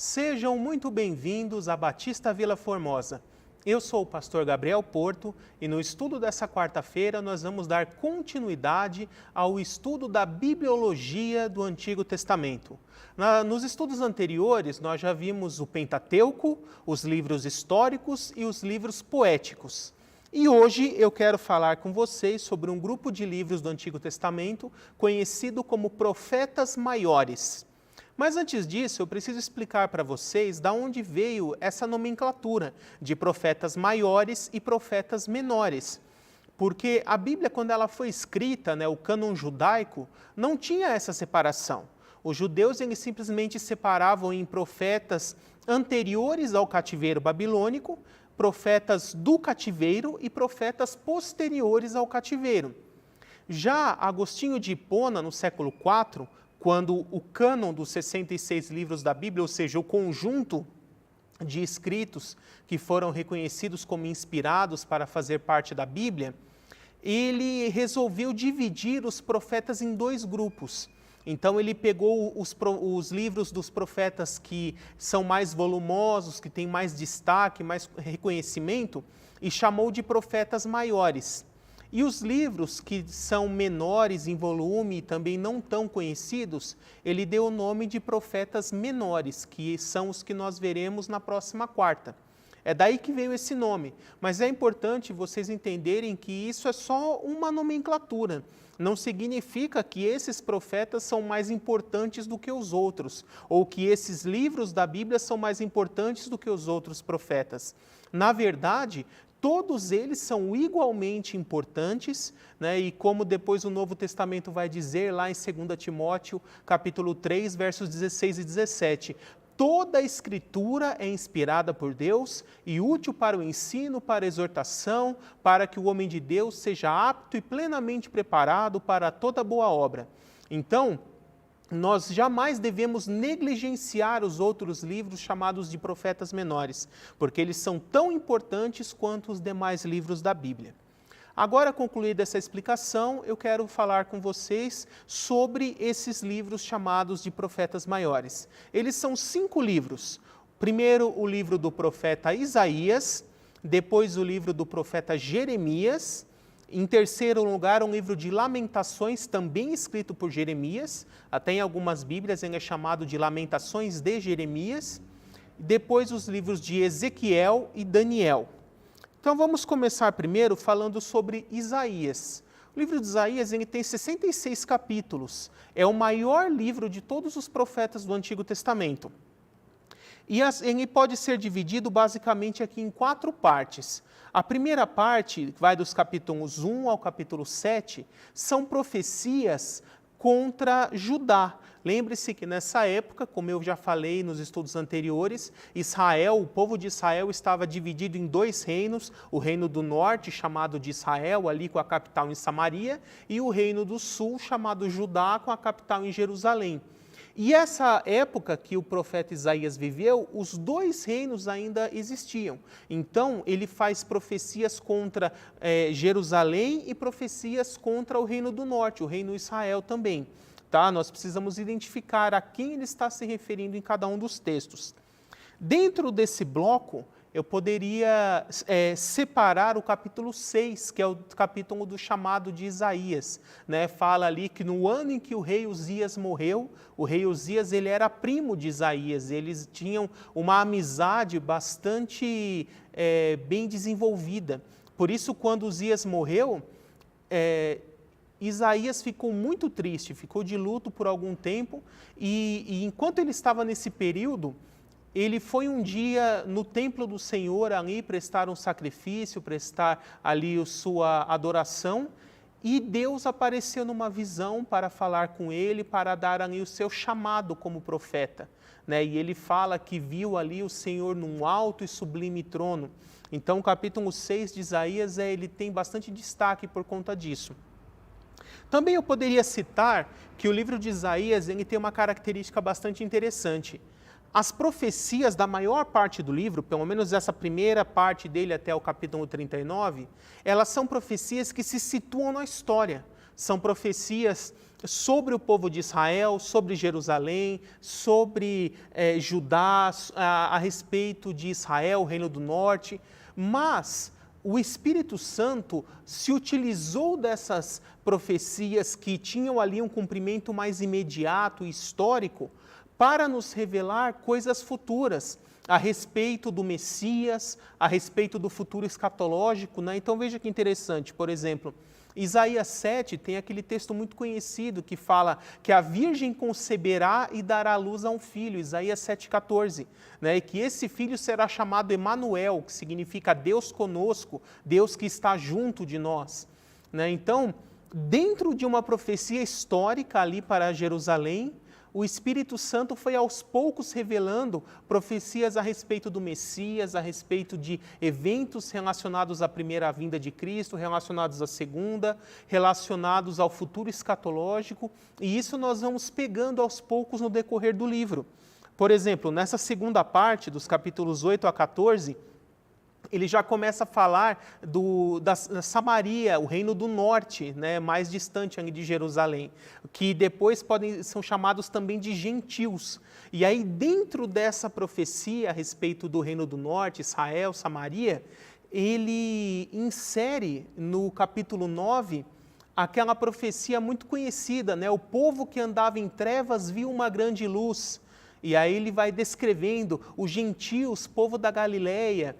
Sejam muito bem-vindos à Batista Vila Formosa. Eu sou o pastor Gabriel Porto e no estudo dessa quarta-feira nós vamos dar continuidade ao estudo da bibliologia do Antigo Testamento. Nos estudos anteriores nós já vimos o Pentateuco, os livros históricos e os livros poéticos. E hoje eu quero falar com vocês sobre um grupo de livros do Antigo Testamento conhecido como Profetas Maiores. Mas antes disso, eu preciso explicar para vocês de onde veio essa nomenclatura de profetas maiores e profetas menores. Porque a Bíblia, quando ela foi escrita, o cânon judaico, não tinha essa separação. Os judeus eles simplesmente separavam em profetas anteriores ao cativeiro babilônico, profetas do cativeiro e profetas posteriores ao cativeiro. Já Agostinho de Hipona, no século IV, quando o cânon dos 66 livros da Bíblia, ou seja, o conjunto de escritos que foram reconhecidos como inspirados para fazer parte da Bíblia, ele resolveu dividir os profetas em dois grupos. Então ele pegou os livros dos profetas que são mais volumosos, que têm mais destaque, mais reconhecimento, e chamou de profetas maiores. E os livros que são menores em volume e também não tão conhecidos, ele deu o nome de profetas menores, que são os que nós veremos na próxima quarta. É daí que veio esse nome, mas é importante vocês entenderem que isso é só uma nomenclatura. Não significa que esses profetas são mais importantes do que os outros, ou que esses livros da Bíblia são mais importantes do que os outros profetas. Na verdade, todos eles são igualmente importantes, e como depois o Novo Testamento vai dizer lá em 2 Timóteo, capítulo 3, versos 16 e 17, toda a Escritura é inspirada por Deus e útil para o ensino, para a exortação, para que o homem de Deus seja apto e plenamente preparado para toda boa obra. Então, nós jamais devemos negligenciar os outros livros chamados de profetas menores, porque eles são tão importantes quanto os demais livros da Bíblia. Agora, concluída essa explicação, eu quero falar com vocês sobre esses livros chamados de profetas maiores. Eles são 5 livros. Primeiro, o livro do profeta Isaías, depois o livro do profeta Jeremias, em terceiro lugar, um livro de Lamentações, também escrito por Jeremias, até em algumas Bíblias ele é chamado de Lamentações de Jeremias, depois os livros de Ezequiel e Daniel. Então vamos começar primeiro falando sobre Isaías. O livro de Isaías ele tem 66 capítulos, é o maior livro de todos os profetas do Antigo Testamento. E ele pode ser dividido basicamente aqui em 4 partes. A primeira parte, que vai dos capítulos 1 ao capítulo 7, são profecias contra Judá. Lembre-se que nessa época, como eu já falei nos estudos anteriores, Israel, o povo de Israel estava dividido em 2 reinos, o reino do norte, chamado de Israel, ali com a capital em Samaria, e o reino do sul, chamado Judá, com a capital em Jerusalém. E essa época que o profeta Isaías viveu, os 2 reinos ainda existiam. Então, ele faz profecias contra Jerusalém e profecias contra o reino do norte, o reino Israel também. Nós precisamos identificar a quem ele está se referindo em cada um dos textos. Dentro desse bloco, eu poderia separar o capítulo 6, que é o capítulo do chamado de Isaías. Fala ali que no ano em que o rei Uzias morreu, o rei Uzias ele era primo de Isaías, eles tinham uma amizade bastante bem desenvolvida. Por isso, quando Uzias morreu, Isaías ficou muito triste, ficou de luto por algum tempo, e enquanto ele estava nesse período, ele foi um dia no templo do Senhor ali prestar um sacrifício, prestar ali a sua adoração, e Deus apareceu numa visão para falar com ele, para dar ali o seu chamado como profeta. E ele fala que viu ali o Senhor num alto e sublime trono. Então o capítulo 6 de Isaías ele tem bastante destaque por conta disso. Também eu poderia citar que o livro de Isaías ele tem uma característica bastante interessante. As profecias da maior parte do livro, pelo menos essa primeira parte dele até o capítulo 39, elas são profecias que se situam na história. São profecias sobre o povo de Israel, sobre Jerusalém, sobre Judá, a respeito de Israel, o Reino do Norte, mas o Espírito Santo se utilizou dessas profecias que tinham ali um cumprimento mais imediato e histórico para nos revelar coisas futuras a respeito do Messias, a respeito do futuro escatológico, né? Então veja que interessante, por exemplo, Isaías 7 tem aquele texto muito conhecido que fala que a virgem conceberá e dará à luz a um filho, Isaías 7,14, né? E que esse filho será chamado Emanuel, que significa Deus conosco, Deus que está junto de nós, né? Então, dentro de uma profecia histórica ali para Jerusalém, o Espírito Santo foi aos poucos revelando profecias a respeito do Messias, a respeito de eventos relacionados à primeira vinda de Cristo, relacionados à segunda, relacionados ao futuro escatológico, e isso nós vamos pegando aos poucos no decorrer do livro. Por exemplo, nessa segunda parte, dos capítulos 8 a 14, ele já começa a falar da Samaria, o reino do norte, né, mais distante de Jerusalém, que depois são chamados também de gentios. E aí, dentro dessa profecia a respeito do reino do norte, Israel, Samaria, ele insere no capítulo 9 aquela profecia muito conhecida, né, o povo que andava em trevas viu uma grande luz. E aí ele vai descrevendo os gentios, povo da Galileia,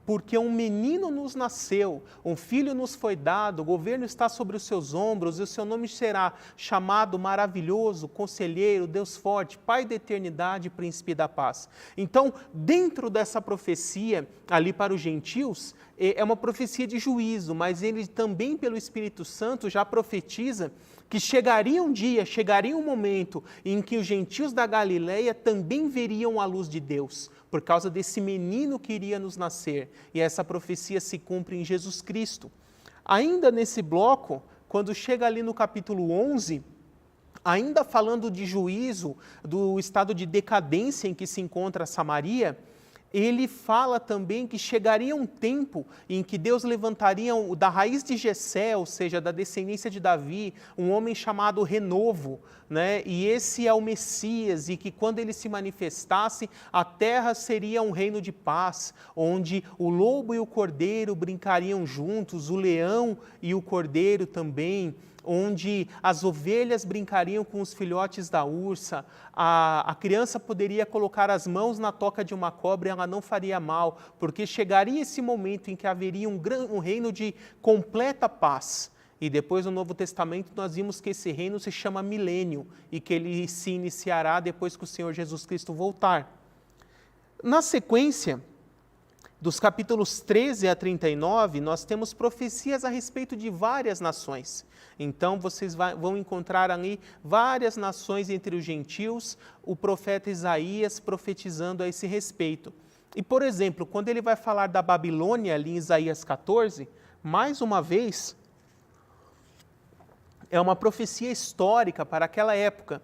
porque um menino nos nasceu, um filho nos foi dado, o governo está sobre os seus ombros, e o seu nome será chamado Maravilhoso, Conselheiro, Deus Forte, Pai da Eternidade, Príncipe da Paz. Então, dentro dessa profecia, ali para os gentios, é uma profecia de juízo, mas ele também, pelo Espírito Santo, já profetiza que chegaria um dia, chegaria um momento em que os gentios da Galileia também veriam a luz de Deus, por causa desse menino que iria nos nascer. E essa profecia se cumpre em Jesus Cristo. Ainda nesse bloco, quando chega ali no capítulo 11, ainda falando de juízo, do estado de decadência em que se encontra Samaria, ele fala também que chegaria um tempo em que Deus levantaria da raiz de Jessé, ou seja, da descendência de Davi, um homem chamado Renovo, né? E esse é o Messias, e que quando ele se manifestasse, a terra seria um reino de paz, onde o lobo e o cordeiro brincariam juntos, o leão e o cordeiro também, onde as ovelhas brincariam com os filhotes da ursa, a criança poderia colocar as mãos na toca de uma cobra e ela não faria mal, porque chegaria esse momento em que haveria um reino de completa paz. E depois no Novo Testamento nós vimos que esse reino se chama milênio e que ele se iniciará depois que o Senhor Jesus Cristo voltar. Na sequência, dos capítulos 13 a 39, nós temos profecias a respeito de várias nações. Então, vocês vão encontrar ali várias nações entre os gentios, o profeta Isaías profetizando a esse respeito. E, por exemplo, quando ele vai falar da Babilônia, ali em Isaías 14, mais uma vez, é uma profecia histórica para aquela época.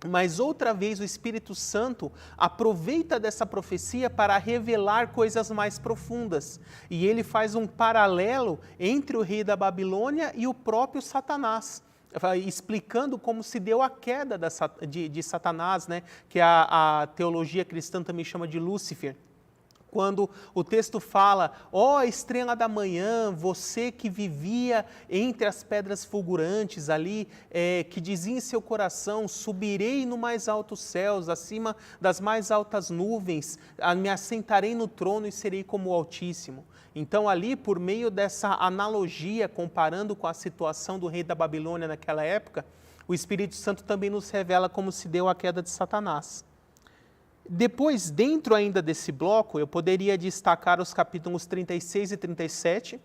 Mas outra vez o Espírito Santo aproveita dessa profecia para revelar coisas mais profundas. E ele faz um paralelo entre o rei da Babilônia e o próprio Satanás, explicando como se deu a queda de Satanás, né? Que a teologia cristã também chama de Lúcifer. Quando o texto fala, ó estrela da manhã, você que vivia entre as pedras fulgurantes ali, que dizia em seu coração, subirei no mais altos céus, acima das mais altas nuvens, me assentarei no trono e serei como o Altíssimo. Então ali, por meio dessa analogia, comparando com a situação do rei da Babilônia naquela época, o Espírito Santo também nos revela como se deu a queda de Satanás. Depois, dentro ainda desse bloco, eu poderia destacar os capítulos 36 e 37,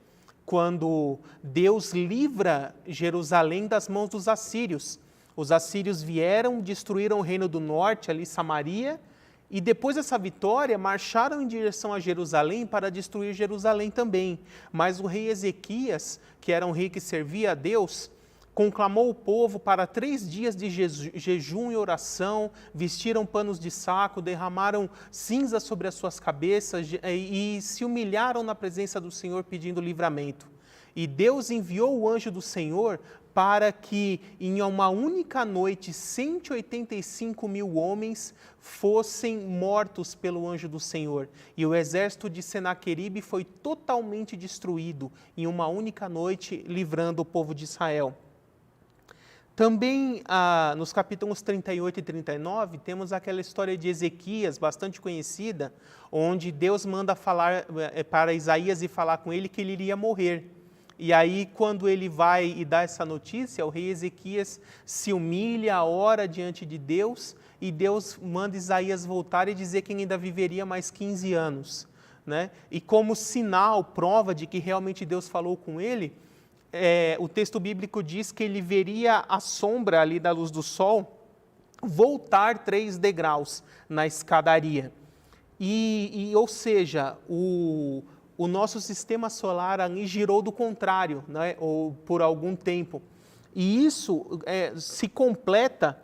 quando Deus livra Jerusalém das mãos dos assírios. Os assírios vieram, destruíram o reino do norte, ali Samaria, e depois dessa vitória, marcharam em direção a Jerusalém para destruir Jerusalém também. Mas o rei Ezequias, que era um rei que servia a Deus, conclamou o povo para 3 dias de jejum e oração, vestiram panos de saco, derramaram cinza sobre as suas cabeças e se humilharam na presença do Senhor pedindo livramento. E Deus enviou o anjo do Senhor para que em uma única noite 185 mil homens fossem mortos pelo anjo do Senhor. E o exército de Senaqueribe foi totalmente destruído em uma única noite, livrando o povo de Israel. Também nos capítulos 38 e 39, temos aquela história de Ezequias, bastante conhecida, onde Deus manda falar para Isaías e falar com ele que ele iria morrer. E aí, quando ele vai e dá essa notícia, o rei Ezequias se humilha, ora diante de Deus, e Deus manda Isaías voltar e dizer que ainda viveria mais 15 anos. Né? E como sinal, prova de que realmente Deus falou com ele, o texto bíblico diz que ele veria a sombra ali da luz do sol voltar 3 degraus na escadaria. Ou seja, o nosso sistema solar ali girou do contrário, né? Ou por algum tempo. E isso se completa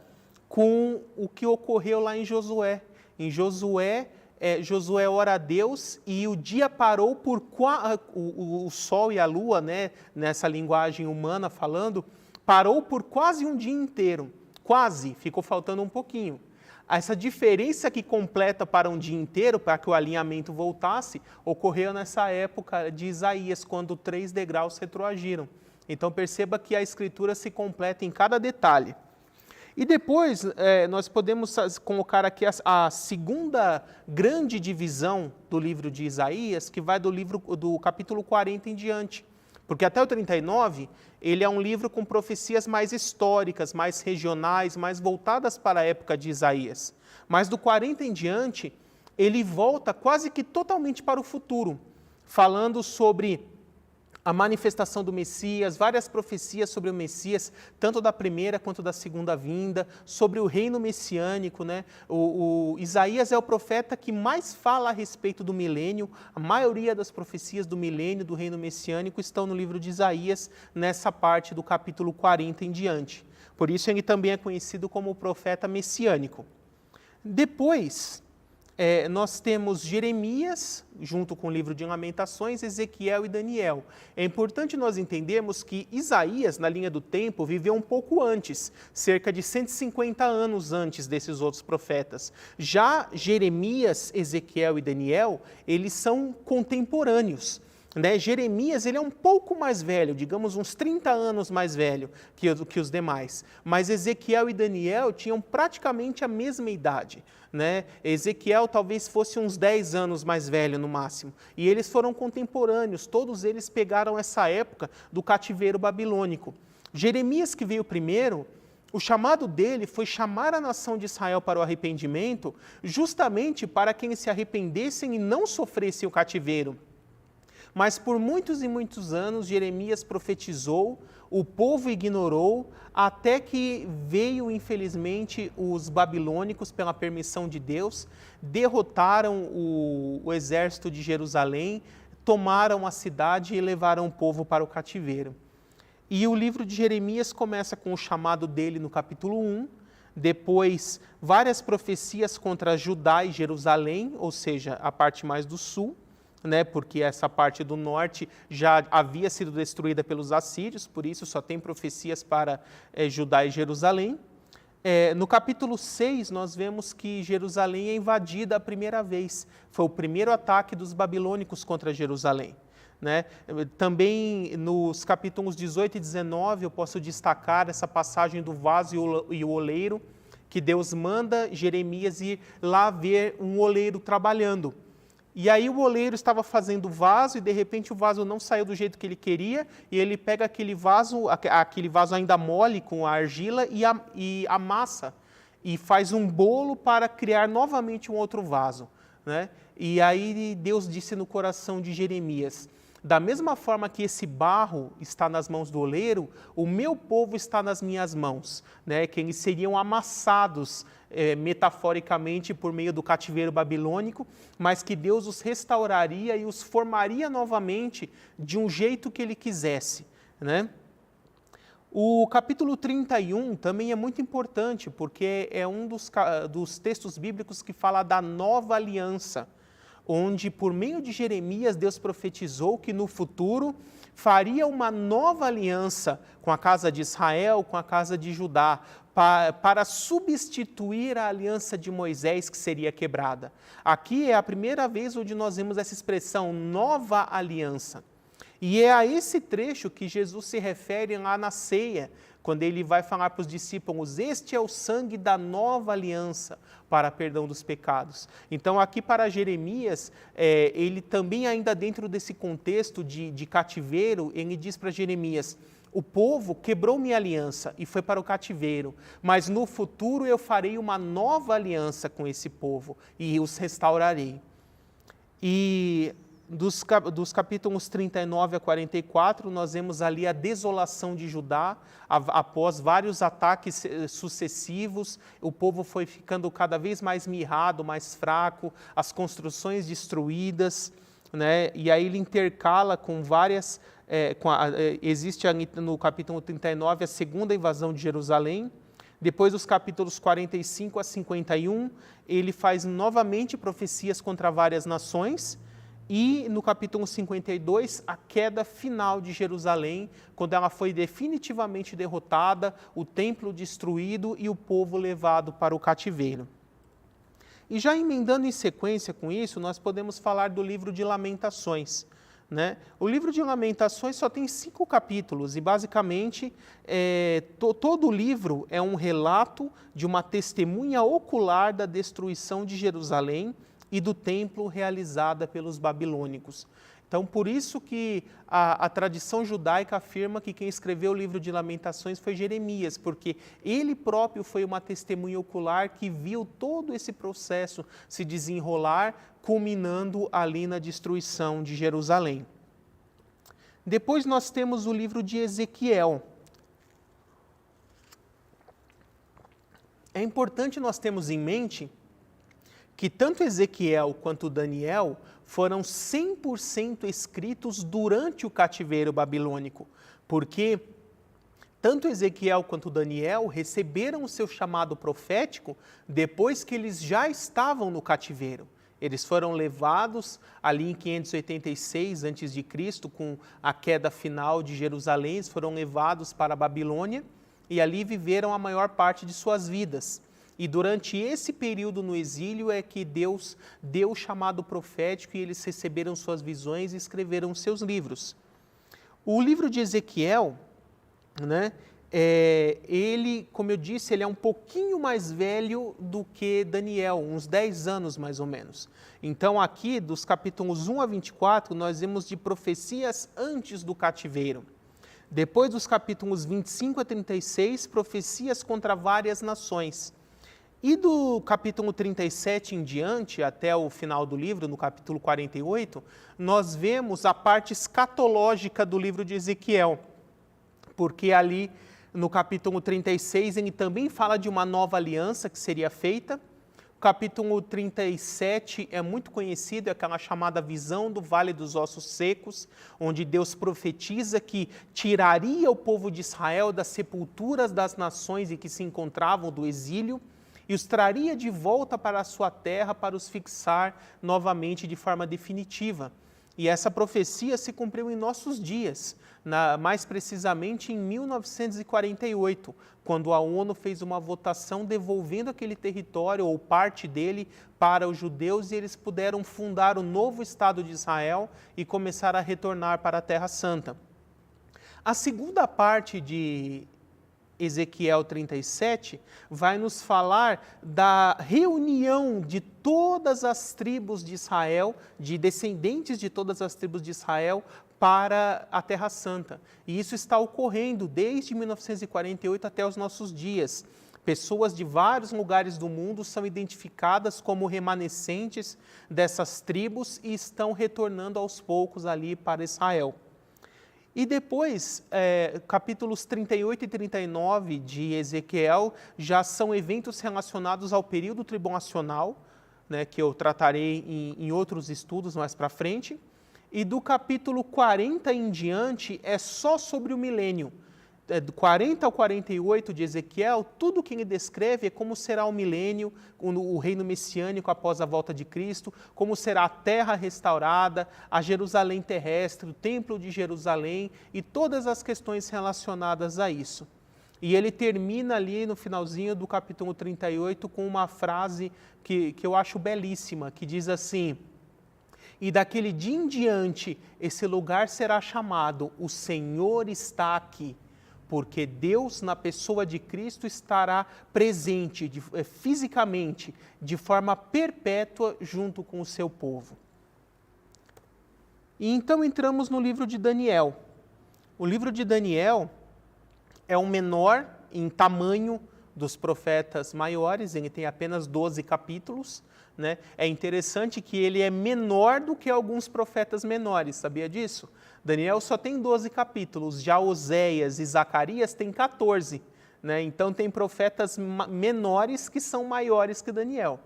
com o que ocorreu lá em Josué. Em Josué, Josué ora a Deus e o dia parou por o sol e a lua, né, nessa linguagem humana falando, parou por quase um dia inteiro. Quase, ficou faltando um pouquinho. Essa diferença que completa para um dia inteiro, para que o alinhamento voltasse, ocorreu nessa época de Isaías, quando 3 degraus retroagiram. Então perceba que a Escritura se completa em cada detalhe. E depois nós podemos colocar aqui a segunda grande divisão do livro de Isaías, que vai do capítulo 40 em diante. Porque até o 39, ele é um livro com profecias mais históricas, mais regionais, mais voltadas para a época de Isaías. Mas do 40 em diante, ele volta quase que totalmente para o futuro, falando sobre a manifestação do Messias, várias profecias sobre o Messias, tanto da primeira quanto da segunda vinda, sobre o reino messiânico, né? Isaías é o profeta que mais fala a respeito do milênio. A maioria das profecias do milênio, do reino messiânico, estão no livro de Isaías, nessa parte do capítulo 40 em diante. Por isso ele também é conhecido como o profeta messiânico. Depois, nós temos Jeremias, junto com o livro de Lamentações, Ezequiel e Daniel. É importante nós entendermos que Isaías, na linha do tempo, viveu um pouco antes, cerca de 150 anos antes desses outros profetas. Já Jeremias, Ezequiel e Daniel, eles são contemporâneos. Jeremias ele é um pouco mais velho, digamos uns 30 anos mais velho que os demais, mas Ezequiel e Daniel tinham praticamente a mesma idade. Ezequiel talvez fosse uns 10 anos mais velho no máximo, e eles foram contemporâneos, todos eles pegaram essa época do cativeiro babilônico. Jeremias, que veio primeiro, o chamado dele foi chamar a nação de Israel para o arrependimento, justamente para que eles se arrependessem e não sofressem o cativeiro. Mas por muitos e muitos anos, Jeremias profetizou, o povo ignorou, até que veio, infelizmente, os babilônicos, pela permissão de Deus, derrotaram o exército de Jerusalém, tomaram a cidade e levaram o povo para o cativeiro. E o livro de Jeremias começa com o chamado dele no capítulo 1, depois várias profecias contra Judá e Jerusalém, ou seja, a parte mais do sul, porque essa parte do norte já havia sido destruída pelos assírios, por isso só tem profecias para Judá e Jerusalém. No capítulo 6, nós vemos que Jerusalém é invadida a primeira vez. Foi o primeiro ataque dos babilônicos contra Jerusalém. Também nos capítulos 18 e 19, eu posso destacar essa passagem do vaso e o oleiro, que Deus manda Jeremias ir lá ver um oleiro trabalhando. E aí o oleiro estava fazendo o vaso e de repente o vaso não saiu do jeito que ele queria e ele pega aquele vaso ainda mole com a argila e amassa e faz um bolo para criar novamente um outro vaso. E aí Deus disse no coração de Jeremias: da mesma forma que esse barro está nas mãos do oleiro, o meu povo está nas minhas mãos, que eles seriam amassados metaforicamente por meio do cativeiro babilônico, mas que Deus os restauraria e os formaria novamente de um jeito que Ele quisesse. O capítulo 31 também é muito importante, porque é um dos textos bíblicos que fala da nova aliança, onde, por meio de Jeremias, Deus profetizou que no futuro faria uma nova aliança com a casa de Israel, com a casa de Judá, para substituir a aliança de Moisés que seria quebrada. Aqui é a primeira vez onde nós vemos essa expressão, nova aliança. E é a esse trecho que Jesus se refere lá na ceia, quando ele vai falar para os discípulos, este é o sangue da nova aliança para perdão dos pecados. Então aqui para Jeremias, ele também ainda dentro desse contexto de cativeiro, ele diz para Jeremias, o povo quebrou minha aliança e foi para o cativeiro, mas no futuro eu farei uma nova aliança com esse povo e os restaurarei. E dos capítulos 39 a 44, nós vemos ali a desolação de Judá, após vários ataques sucessivos, o povo foi ficando cada vez mais mirrado, mais fraco, as construções destruídas, né? E aí ele intercala com várias, existe ali no capítulo 39 a segunda invasão de Jerusalém, depois dos capítulos 45 a 51, ele faz novamente profecias contra várias nações, e no capítulo 52, a queda final de Jerusalém, quando ela foi definitivamente derrotada, o templo destruído e o povo levado para o cativeiro. E já emendando em sequência com isso, nós podemos falar do livro de Lamentações, né? O livro de Lamentações só tem 5 capítulos e, basicamente, todo o livro é um relato de uma testemunha ocular da destruição de Jerusalém e do templo realizada pelos babilônicos. Então, por isso que a tradição judaica afirma que quem escreveu o livro de Lamentações foi Jeremias, porque ele próprio foi uma testemunha ocular que viu todo esse processo se desenrolar, culminando ali na destruição de Jerusalém. Depois nós temos o livro de Ezequiel. É importante nós termos em mente que tanto Ezequiel quanto Daniel foram 100% escritos durante o cativeiro babilônico, porque tanto Ezequiel quanto Daniel receberam o seu chamado profético depois que eles já estavam no cativeiro. Eles foram levados ali em 586 a.C., com a queda final de Jerusalém, eles foram levados para a Babilônia e ali viveram a maior parte de suas vidas. E durante esse período no exílio é que Deus deu o chamado profético e eles receberam suas visões e escreveram seus livros. O livro de Ezequiel, né, ele, como eu disse, ele é um pouquinho mais velho do que Daniel, uns 10 anos mais ou menos. Então aqui, dos capítulos 1 a 24, nós vemos de profecias antes do cativeiro. Depois dos capítulos 25 a 36, profecias contra várias nações. E do capítulo 37 em diante, até o final do livro, no capítulo 48, nós vemos a parte escatológica do livro de Ezequiel, porque ali no capítulo 36 ele também fala de uma nova aliança que seria feita. O capítulo 37 é muito conhecido, é aquela chamada visão do Vale dos Ossos Secos, onde Deus profetiza que tiraria o povo de Israel das sepulturas das nações em que se encontravam do exílio, e os traria de volta para a sua terra para os fixar novamente de forma definitiva. E essa profecia se cumpriu em nossos dias, mais precisamente em 1948, quando a ONU fez uma votação devolvendo aquele território ou parte dele para os judeus e eles puderam fundar o novo Estado de Israel e começar a retornar para a Terra Santa. A segunda parte de Ezequiel 37, vai nos falar da reunião de todas as tribos de Israel, de descendentes de todas as tribos de Israel, para a Terra Santa. E isso está ocorrendo desde 1948 até os nossos dias. Pessoas de vários lugares do mundo são identificadas como remanescentes dessas tribos e estão retornando aos poucos ali para Israel. E depois, capítulos 38 e 39 de Ezequiel já são eventos relacionados ao período tribulacional, né, que eu tratarei em outros estudos mais para frente. E do capítulo 40 em diante é só sobre o milênio. do 40 ao 48 de Ezequiel, tudo que ele descreve é como será o milênio, o reino messiânico após a volta de Cristo, como será a terra restaurada, a Jerusalém terrestre, o templo de Jerusalém e todas as questões relacionadas a isso. E ele termina ali no finalzinho do capítulo 38 com uma frase que eu acho belíssima, que diz assim: e daquele dia em diante esse lugar será chamado O Senhor está aqui, porque Deus, na pessoa de Cristo, estará presente fisicamente, de forma perpétua, junto com o seu povo. E então entramos no livro de Daniel. O livro de Daniel é o menor em tamanho dos profetas maiores, ele tem apenas 12 capítulos, né? É interessante que ele é menor do que alguns profetas menores, sabia disso? Daniel só tem 12 capítulos, já Oséias e Zacarias têm 14, né? Então tem profetas menores que são maiores que Daniel,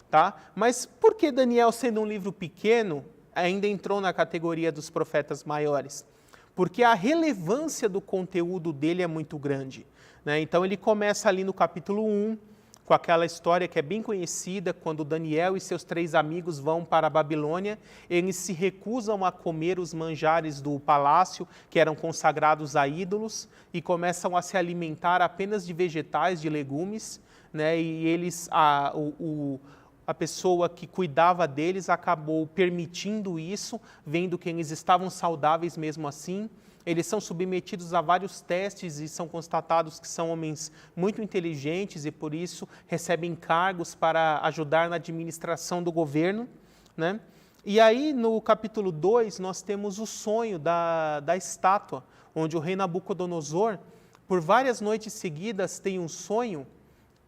tá? Mas por que Daniel, sendo um livro pequeno, ainda entrou na categoria dos profetas maiores? Porque a relevância do conteúdo dele é muito grande, né? Então ele começa ali no capítulo 1, com aquela história que é bem conhecida, quando Daniel e seus 3 amigos vão para a Babilônia, eles se recusam a comer os manjares do palácio, que eram consagrados a ídolos, e começam a se alimentar apenas de vegetais, de legumes, né? E eles, a pessoa que cuidava deles acabou permitindo isso, vendo que eles estavam saudáveis mesmo assim. Eles são submetidos a vários testes e são constatados que são homens muito inteligentes e, por isso, recebem cargos para ajudar na administração do governo, né? E aí, no capítulo 2, nós temos o sonho da estátua, onde o rei Nabucodonosor, por várias noites seguidas, tem um sonho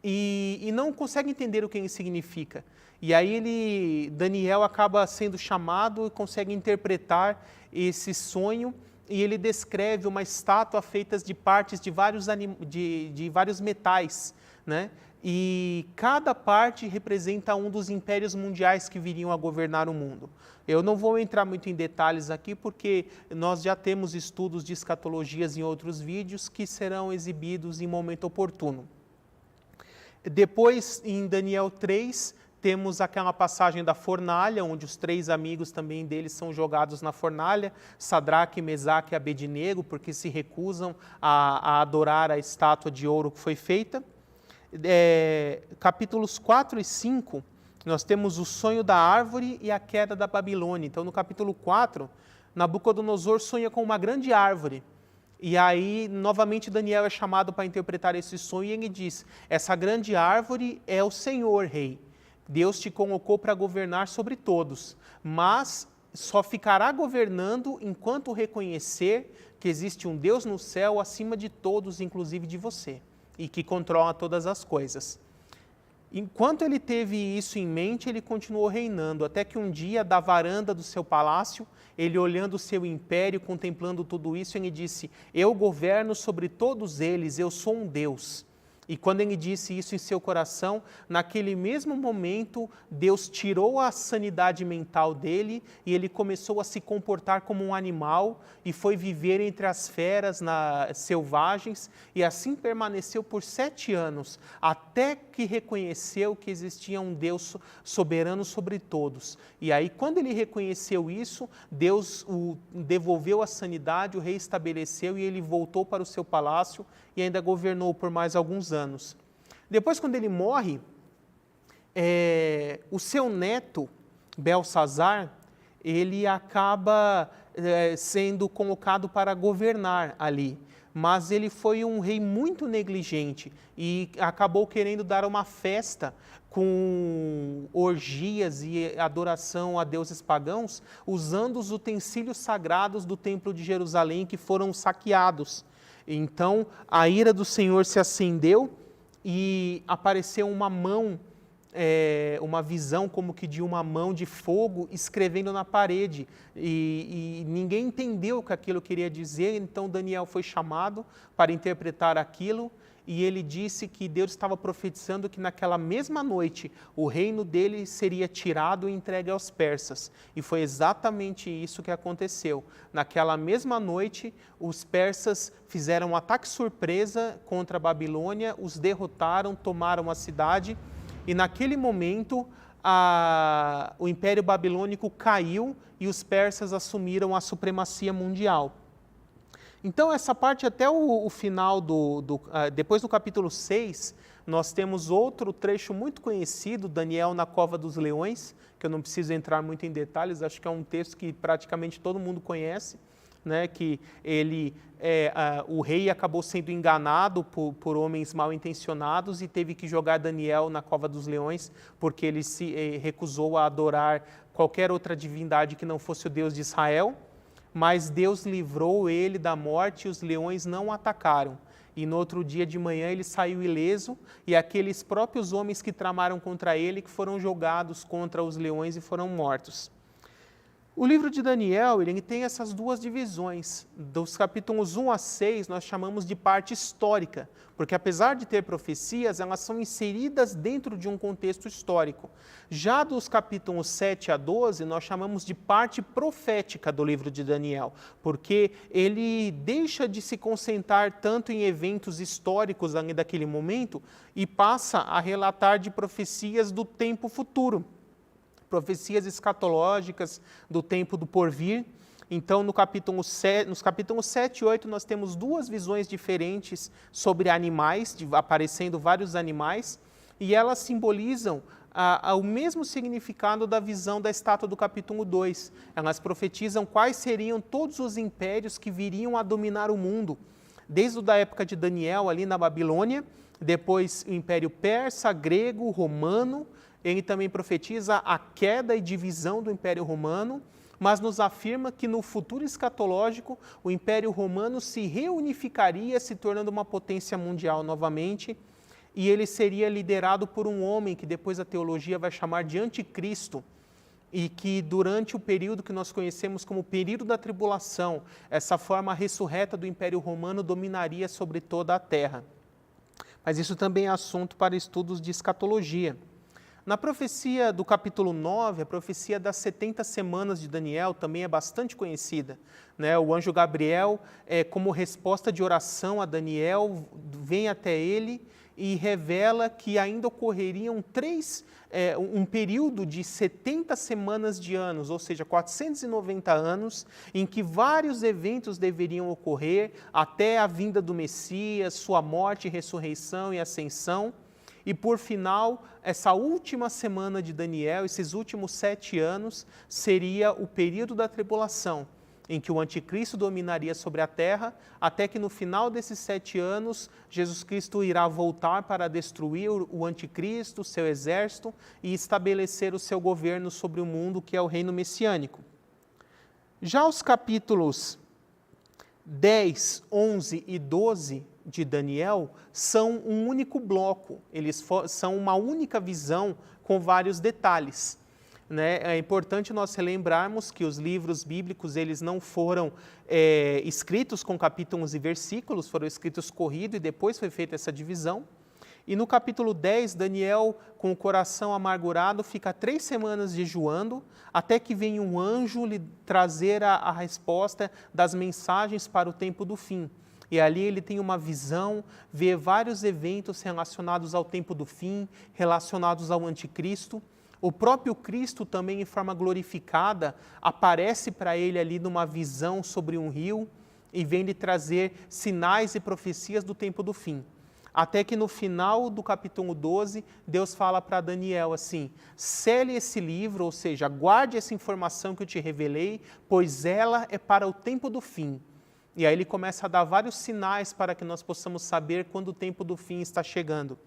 e não consegue entender o que ele significa. E aí Daniel acaba sendo chamado e consegue interpretar esse sonho, e ele descreve uma estátua feita de partes de vários metais, né? E cada parte representa um dos impérios mundiais que viriam a governar o mundo. Eu não vou entrar muito em detalhes aqui, porque nós já temos estudos de escatologias em outros vídeos que serão exibidos em momento oportuno. Depois, em Daniel 3, temos aquela passagem da fornalha, onde os 3 amigos também deles são jogados na fornalha, Sadraque, Mesaque e Abednego, porque se recusam a adorar a estátua de ouro que foi feita. Capítulos 4 e 5, nós temos o sonho da árvore e a queda da Babilônia. Então, no capítulo 4, Nabucodonosor sonha com uma grande árvore. E aí, novamente, Daniel é chamado para interpretar esse sonho e ele diz: essa grande árvore é o Senhor, rei. Deus te colocou para governar sobre todos, mas só ficará governando enquanto reconhecer que existe um Deus no céu acima de todos, inclusive de você, e que controla todas as coisas. Enquanto ele teve isso em mente, ele continuou reinando, até que um dia, da varanda do seu palácio, ele olhando o seu império, contemplando tudo isso, ele disse: eu governo sobre todos eles, eu sou um Deus. E quando ele disse isso em seu coração, naquele mesmo momento, Deus tirou a sanidade mental dele e ele começou a se comportar como um animal e foi viver entre as feras selvagens, e assim permaneceu por 7 anos, até que reconheceu que existia um Deus soberano sobre todos. E aí, quando ele reconheceu isso, Deus o devolveu a sanidade, o reestabeleceu e ele voltou para o seu palácio e ainda governou por mais alguns anos. Depois, quando ele morre, o seu neto, Belsazar, ele acaba sendo colocado para governar ali. Mas ele foi um rei muito negligente e acabou querendo dar uma festa com orgias e adoração a deuses pagãos, usando os utensílios sagrados do templo de Jerusalém que foram saqueados. Então, a ira do Senhor se acendeu e apareceu uma mão, uma visão como que de uma mão de fogo escrevendo na parede. E ninguém entendeu o que aquilo queria dizer, então Daniel foi chamado para interpretar aquilo. e ele disse que Deus estava profetizando que naquela mesma noite o reino dele seria tirado e entregue aos persas. E foi exatamente isso que aconteceu. Naquela mesma noite, os persas fizeram um ataque surpresa contra a Babilônia, os derrotaram, tomaram a cidade, e naquele momento o Império Babilônico caiu e os persas assumiram a supremacia mundial. Então, essa parte até o final, depois do capítulo 6, nós temos outro trecho muito conhecido, Daniel na Cova dos Leões, que eu não preciso entrar muito em detalhes, acho que é um texto que praticamente todo mundo conhece, né, que o rei acabou sendo enganado por homens mal intencionados e teve que jogar Daniel na Cova dos Leões, porque ele se recusou a adorar qualquer outra divindade que não fosse o Deus de Israel. Mas Deus livrou ele da morte e os leões não o atacaram. E no outro dia de manhã ele saiu ileso, e aqueles próprios homens que tramaram contra ele que foram jogados contra os leões e foram mortos. O livro de Daniel, ele tem essas duas divisões. Dos capítulos 1 a 6, nós chamamos de parte histórica, porque apesar de ter profecias, elas são inseridas dentro de um contexto histórico. Já dos capítulos 7 a 12, nós chamamos de parte profética do livro de Daniel, porque ele deixa de se concentrar tanto em eventos históricos ali daquele momento e passa a relatar de profecias do tempo futuro. Profecias escatológicas do tempo do porvir. Então, nos capítulos 7 e 8, nós temos duas visões diferentes sobre animais, aparecendo vários animais, e elas simbolizam o mesmo significado da visão da estátua do capítulo 2. Elas profetizam quais seriam todos os impérios que viriam a dominar o mundo, desde a época de Daniel, ali na Babilônia, depois o Império Persa, Grego, Romano. Ele também profetiza a queda e divisão do Império Romano, mas nos afirma que no futuro escatológico o Império Romano se reunificaria, se tornando uma potência mundial novamente, e ele seria liderado por um homem que depois a teologia vai chamar de anticristo, e que durante o período que nós conhecemos como período da tribulação, essa forma ressurreta do Império Romano dominaria sobre toda a terra. Mas isso também é assunto para estudos de escatologia. Na profecia do capítulo 9, a profecia das 70 semanas de Daniel também é bastante conhecida, né? O anjo Gabriel, como resposta de oração a Daniel, vem até ele e revela que ainda ocorreriam um período de 70 semanas de anos, ou seja, 490 anos, em que vários eventos deveriam ocorrer até a vinda do Messias, sua morte, ressurreição e ascensão. E por final, essa última semana de Daniel, esses últimos 7 anos, seria o período da tribulação, em que o anticristo dominaria sobre a terra, até que no final desses 7 anos, Jesus Cristo irá voltar para destruir o anticristo, seu exército, e estabelecer o seu governo sobre o mundo, que é o reino messiânico. Já os capítulos 10, 11 e 12 de Daniel são um único bloco, eles são uma única visão com vários detalhes. Né? É importante nós relembrarmos que os livros bíblicos eles não foram escritos com capítulos e versículos, foram escritos corrido e depois foi feita essa divisão. E no capítulo 10, Daniel, com o coração amargurado, fica 3 semanas jejuando, até que vem um anjo lhe trazer a resposta das mensagens para o tempo do fim. E ali ele tem uma visão, vê vários eventos relacionados ao tempo do fim, relacionados ao anticristo. O próprio Cristo também, em forma glorificada, aparece para ele ali numa visão sobre um rio e vem lhe trazer sinais e profecias do tempo do fim. Até que no final do capítulo 12, Deus fala para Daniel assim: sele esse livro, ou seja, guarde essa informação que eu te revelei, pois ela é para o tempo do fim. E aí ele começa a dar vários sinais para que nós possamos saber quando o tempo do fim está chegando.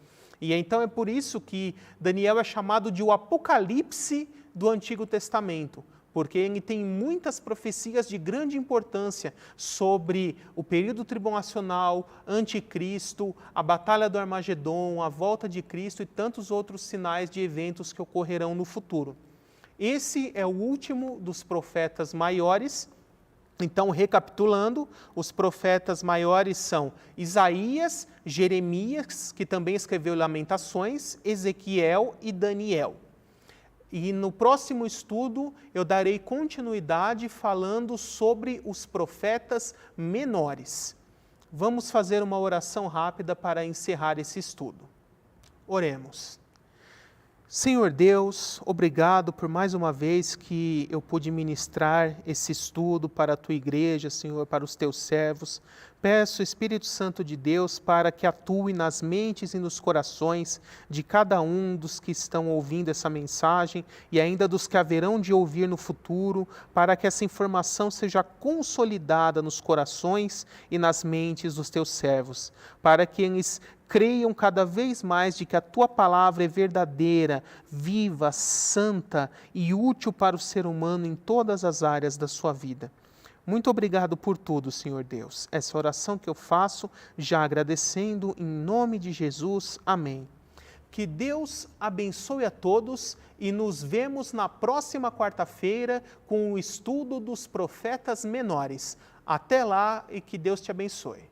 E então é por isso que Daniel é chamado de o Apocalipse do Antigo Testamento, porque ele tem muitas profecias de grande importância sobre o período tribulacional, anticristo, a batalha do Armagedon, a volta de Cristo e tantos outros sinais de eventos que ocorrerão no futuro. Esse é o último dos profetas maiores, Então, recapitulando, os profetas maiores são Isaías, Jeremias, que também escreveu Lamentações, Ezequiel e Daniel. E no próximo estudo eu darei continuidade falando sobre os profetas menores. Vamos fazer uma oração rápida para encerrar esse estudo. Oremos. Senhor Deus, obrigado por mais uma vez que eu pude ministrar esse estudo para a Tua igreja, Senhor, para os Teus servos. Peço, Espírito Santo de Deus, para que atue nas mentes e nos corações de cada um dos que estão ouvindo essa mensagem e ainda dos que haverão de ouvir no futuro, para que essa informação seja consolidada nos corações e nas mentes dos Teus servos, para que eles creiam cada vez mais de que a Tua palavra é verdadeira, viva, santa e útil para o ser humano em todas as áreas da sua vida. Muito obrigado por tudo, Senhor Deus. Essa oração que eu faço, já agradecendo em nome de Jesus. Amém. Que Deus abençoe a todos e nos vemos na próxima quarta-feira com o estudo dos profetas menores. Até lá e que Deus te abençoe.